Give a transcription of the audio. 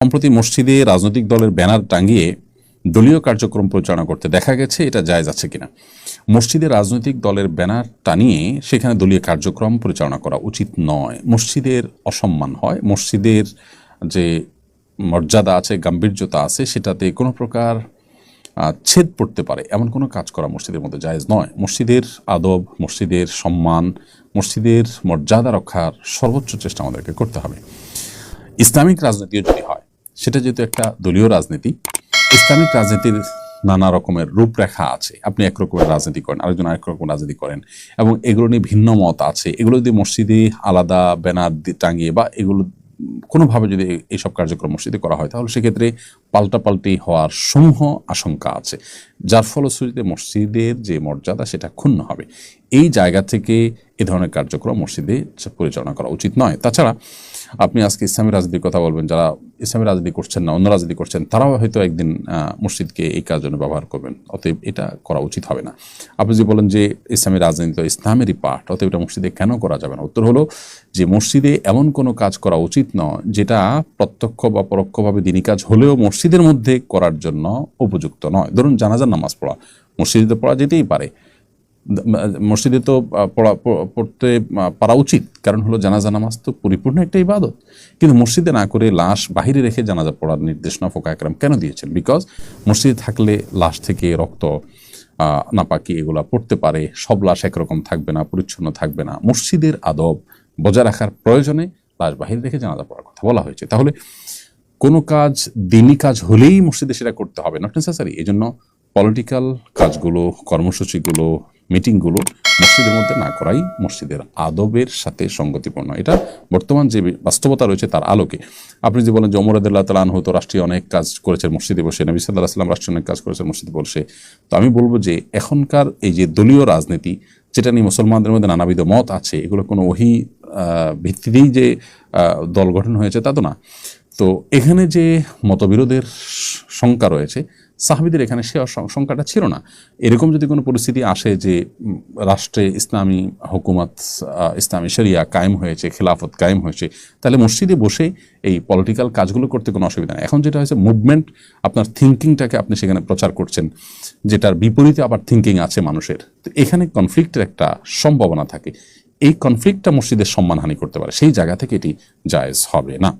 সম্প্রতি মসজিদে রাজনৈতিক দলের ব্যানার টাঙিয়ে দলীয় কার্যক্রম পরিচালনা করতে দেখা গেছে, এটা জায়েজ আছে কিনা? মসজিদে রাজনৈতিক দলের ব্যানার টানিয়ে সেখানে দলীয় কার্যক্রম পরিচালনা করা উচিত নয়। মসজিদের অসম্মান হয়, মসজিদের যে মর্যাদা আছে, গাম্ভীর্যতা আছে, সেটাতে কোনো প্রকার ছেদ পড়তে পারে এমন কোনো কাজ করা মসজিদের মধ্যে জায়েজ নয়। মসজিদের আদব, মসজিদের সম্মান, মসজিদের মর্যাদা রক্ষার সর্বোচ্চ চেষ্টা আমাদেরকে করতে হবে। ইসলামিক রাজনীতিও যদি হয়, সেটা যেহেতু একটা দলীয় রাজনীতি, ইসলামিক রাজনীতির নানা রকমের রূপরেখা আছে। আপনি একরকমের রাজনীতি করেন, আরেকজন আরেক রকম রাজনীতি করেন, এবং এগুলো নিয়ে ভিন্ন মত আছে। এগুলো যদি মসজিদে আলাদা ব্যানার টাঙিয়ে বা এগুলো কোনোভাবে যদি এইসব কার্যক্রম মসজিদে করা হয়, তাহলে সেক্ষেত্রে পাল্টাপাল্টি হওয়ার সমূহ আশঙ্কা আছে, যার ফলশ্রুতিতে মসজিদের যে মর্যাদা সেটা ক্ষুণ্ণ হবে। এই জায়গা থেকে এ ধরনের কার্যক্রম মসজিদে পরিচালনা করা উচিত নয়। তাছাড়া আপনি আজকে ইসলামী রাজনীতির কথা বলবেন, যারা ইসলামী রাজনীতি করছেন না, অন্য রাজনীতি করছেন, তারাও হয়তো একদিন মসজিদকে এই কাজের জন্য ব্যবহার করবেন। অতএব এটা করা উচিত হবে না। আপনি যদি বলেন যে ইসলামী রাজনীতি তো ইসলামেরই পার্ট, অতএব এটা মসজিদে কেন করা যাবে না? উত্তর হলো যে মসজিদে এমন কোনো কাজ করা উচিত নয় যেটা প্রত্যক্ষ বা পরোক্ষভাবে দিনী কাজ হলেও মসজিদের মধ্যে করার জন্য উপযুক্ত নয়। ধরুন জানাজার নামাজ পড়া, মসজিদে পড়া যেতেই পারে, মসজিদে তো পড়তে পারা উচিত, কারণ হলো জানাজা নামাজ তো পরিপূর্ণ একটা ইবাদত। কিন্তু মসজিদে না করে লাশ বাহিরে রেখে জানাজা পড়ার নির্দেশনা ফুকায়ে কেরাম কেন দিয়েছেন? বিকজ মসজিদে থাকলে লাশ থেকে রক্ত, নাপাকি এগুলা পড়তে পারে, সব লাশ একরকম থাকবে না, পরিচ্ছন্ন থাকবে না। মসজিদের আদব বজায় রাখার প্রয়োজনে লাশ বাহিরে রেখে জানাজা পড়ার কথা বলা হয়েছে। তাহলে কোনো কাজ দিনী কাজ হলেই মসজিদে সেটা করতে হবে, নট নেসেসারি। এই জন্য পলিটিক্যাল কাজগুলো, কর্মসূচিগুলো, মিটিংগুলো মসজিদের মধ্যে না করাই মসজিদের আদবের সাথে সঙ্গতিপূর্ণ। এটা বর্তমান যে বাস্তবতা রয়েছে তার আলোকে। আপনি যে বলেন যে ওমর রাদিয়াল্লাহু তাআলা আনহু তো রাষ্ট্রীয় অনেক কাজ করেছেন মসজিদে বসে, নবী সাল্লাল্লাহু আলাইহি ওয়াসাল্লাম রাষ্ট্রীয় অনেক কাজ করেছেন মসজিদে বসে, তো আমি বলবো যে এখনকার এই যে দলীয় রাজনীতি, যেটা নিয়ে মুসলমানদের মধ্যে নানাবিধ মত আছে, এগুলো কোনো ওহী ভিত্তিতেই যে দল গঠন হয়েছে তা তো না। তো এখানে যে মতবিরোধের শঙ্কা রয়েছে, সাহাবীদের এখানে সে সংখ্যাটা ছিল না। এরকম যদি কোনো পরিস্থিতি আসে যে রাষ্ট্রে ইসলামী হুকুমত, ইসলামী শরিয়া কায়েম হয়েছে, খেলাফত কায়েম হয়েছে, তাহলে মসজিদে বসে এই পলিটিক্যাল কাজগুলো করতে কোনো অসুবিধা নেই। এখন যেটা হয়েছে মুভমেন্ট, আপনার থিঙ্কিংটাকে আপনি সেখানে প্রচার করছেন, যেটার বিপরীতে আবার থিঙ্কিং আছে মানুষের, তো এখানে কনফ্লিক্টের একটা সম্ভাবনা থাকে। এই কনফ্লিক্টটা মসজিদের সম্মানহানি করতে পারে, সেই জায়গা থেকে এটি জায়েজ হবে না।